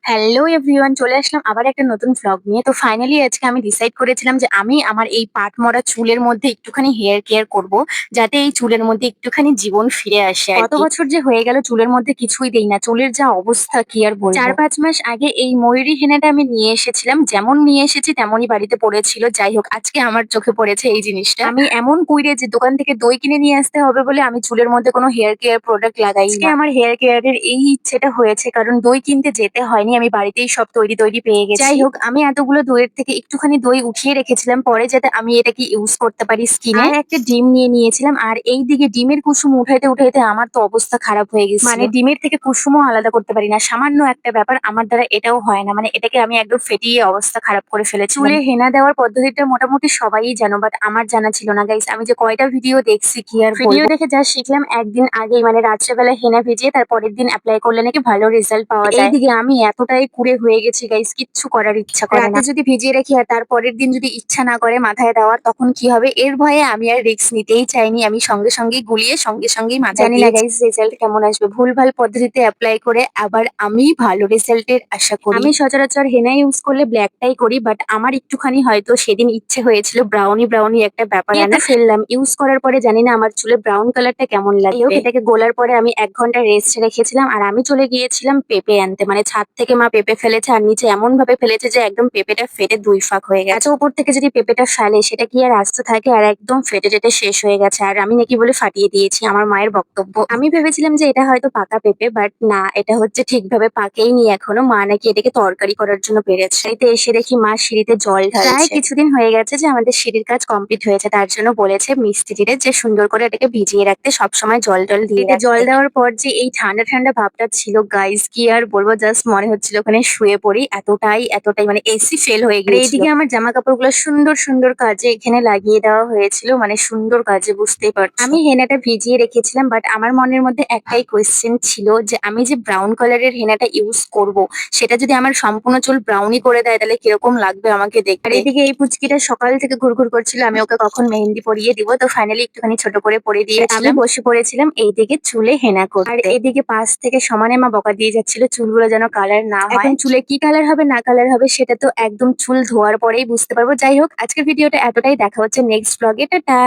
Hello everyone, চলে আসলাম আবার একটা নতুন ভ্লগ নিয়ে। তো ফাইনালি আজকে আমি ডিসাইড করেছিলাম যে আমি আমার এই পাট মরা চুলের মধ্যে একটুখানি হেয়ার কেয়ার করব, যাতে এই চুলের মধ্যে একটুখানি জীবন ফিরে আসে। কত বছর যে হয়ে গেল চুলের মধ্যে কিছুই দেই না, চুলের যা অবস্থা কি আর বলবো। 4-5 মাস আগে এই ময়ূরী হেনাটা আমি নিয়ে এসেছিলাম, যেমন নিয়ে এসেছি তেমনই বাড়িতে পড়েছিল। যাই হোক, আজকে আমার চোখে পড়েছে এই জিনিসটা। আমি এমন কুইরে যে দোকান থেকে দই কিনে নিয়ে আসতে হবে বলে আমি চুলের মধ্যে কোনো হেয়ার কেয়ার প্রোডাক্ট লাগাই না। আমার হেয়ার কেয়ারের এই ইচ্ছেটা হয়েছে কারণ দই কিনতে যেতে হয়নি, আমি বাড়িতেই সব তৈরি পেয়ে গেছি। যাই হোক, আমি এতগুলো দইয়ের থেকে একটুখানি দই উঠিয়ে রেখেছিলাম পরে যাতে আমি এটাকে ইউজ করতে পারি স্কিনে। আর একটা ডিম নিয়ে নিয়েছিলাম, আর এই দিকে ডিমের কুসুম উঠাইতে উঠাইতে আমার তো অবস্থা খারাপ হয়ে গেছে। মানে ডিমের থেকে কুসুমও আলাদা করতে পারি না, সামান্য একটা ব্যাপার আমার দ্বারা এটাও হয় না। মানে এটাকে আমি একদম ফেটিয়ে অবস্থা খারাপ করে ফেলেছি। চুলে হেনা দেওয়ার পদ্ধতিটা মোটামুটি সবাই জানো, বাট আমার জানা ছিল না গাইস। আমি যে কয়টা ভিডিও দেখছি কি আর ভিডিও দেখে যা শিখলাম, একদিন আগেই মানে রাত্রেবেলা হেনা ভিজিয়ে তার পরের দিন অ্যাপ্লাই করলে নাকি ভালো রেজাল্ট পাওয়া যায়। এইদিকে আমি এতটাই কুড়ে হয়ে গেছি গাইস, কিচ্ছু করার ইচ্ছা করে না। রাতে যদি ভিজিয়ে রাখি আর তার পরের দিন যদি ইচ্ছা না করে মাথায় দেওয়ার, তখন কি হবে এর ভয়ে আমি আর রিস্ক নিতেই চাইনি। আমি সঙ্গে সঙ্গেই গুলিয়ে সঙ্গে সঙ্গেই মাথায় জানি না গাইস রেজাল্ট কেমন আসবে। ভুলভাল পদ্ধতিতে অ্যাপ্লাই করে আবার আমি ভালো রেজাল্টের আশা করি। আমি সচরাচর হেনা ইউজ করলে ব্ল্যাকটাই করি, বাট আমার একটুখানি হয়তো সেদিন ইচ্ছে হয়েছিল ব্রাউনি ব্রাউনি একটা ব্যাপার আনা। ফেললাম ইউজ করার পরে, জানি না আমার চুলে ব্রাউন কালারটা কেমন লাগবে। এটাকে গোলার পরে আমি 1 ঘন্টা রেস্ট রেখেছিলাম, আর আমি চলে গিয়েছিলাম পেঁপে আনতে। মানে ছাদ থেকে মা পেঁপে ফেলেছে, আর নিচে এমন ভাবে ফেলেছে যে একদম পেঁপেটা ফেটে 2 ফাঁক হয়ে গেছে। এত উপর থেকে যদি পেঁপেটা ফেলে সেটা কি আর আস্ত থাকে, আর একদম ফেটে টেটে শেষ হয়ে গেছে। আর আমি নাকি বলে ফাটিয়ে দিয়েছি, আমার মায়ের বক্তব্য। আমি ভেবেছিলাম যে এটা হয়তো পাকা পেঁপে, বাট না, এটা হচ্ছে ঠিকভাবে পাকেইনি এখনো। মা নাকি এটাকে তরকারি করার জন্য পেরেছে। এতে এসে দেখি মা সিঁড়িতে জল ঢালছে। প্রায় কিছুদিন হয়ে গেছে যে আমাদের সিঁড়ির কাজ কমপ্লিট হয়েছে, তার জন্য বলেছে মিস্ত্রিরে যে সুন্দর করে এটাকে ভিজিয়ে রাখতে, সবসময় জল টল দিয়ে রাখতে। জল দেওয়ার পর যে এই ঠান্ডা ঠান্ডা ভাবটা ছিল গাইস, কি আর বলবো, জাস্ট মনে হচ্ছিল ওখানে শুয়ে পড়ি। এতটাই মানে এসি ফেল হয়ে গিয়েছিল। এইদিকে আমার জামা কাপড়গুলো সুন্দর সুন্দর কাজে এখানে লাগিয়ে দেওয়া হয়েছিল, মানে সুন্দর কাজে, বুঝতেই পারছো। আমি হেনাটা ভিজিয়ে রেখেছিলাম, বাট আমার মনের মধ্যে একটাই কোয়েশ্চেন ছিল যে আমি যে ব্রাউন কালারের হেনাটা ইউজ করব, সেটা যদি আমার সম্পূর্ণ চুল ব্রাউনি করে দেয় তাহলে কিরকম লাগবে আমাকে দেখতে। আর এদিকে এই পুচকিটা সকাল থেকে ঘুরঘুর করছিল আমি ওকে কখন মেহেন্দি পরিয়ে দিব। তো ফাইনালি একটুখানি ছোট করে পরিয়ে দিয়ে আমি বসে পড়েছিলাম এইদিকে চুলে হেনা করতে। আর এদিকে পাশ থেকে সমানে মা বকা দিয়ে যাচ্ছিল চুলগুলো যেন কালার না হয়। এখন চুলে কি কালার হবে না কালার হবে সেটা তো একদম চুল ধোয়ার পরেই বুঝতে পারবো। যাই হোক, আজকের ভিডিওটা এতটাই, দেখা হচ্ছে নেক্সট ব্লগে। টাটা।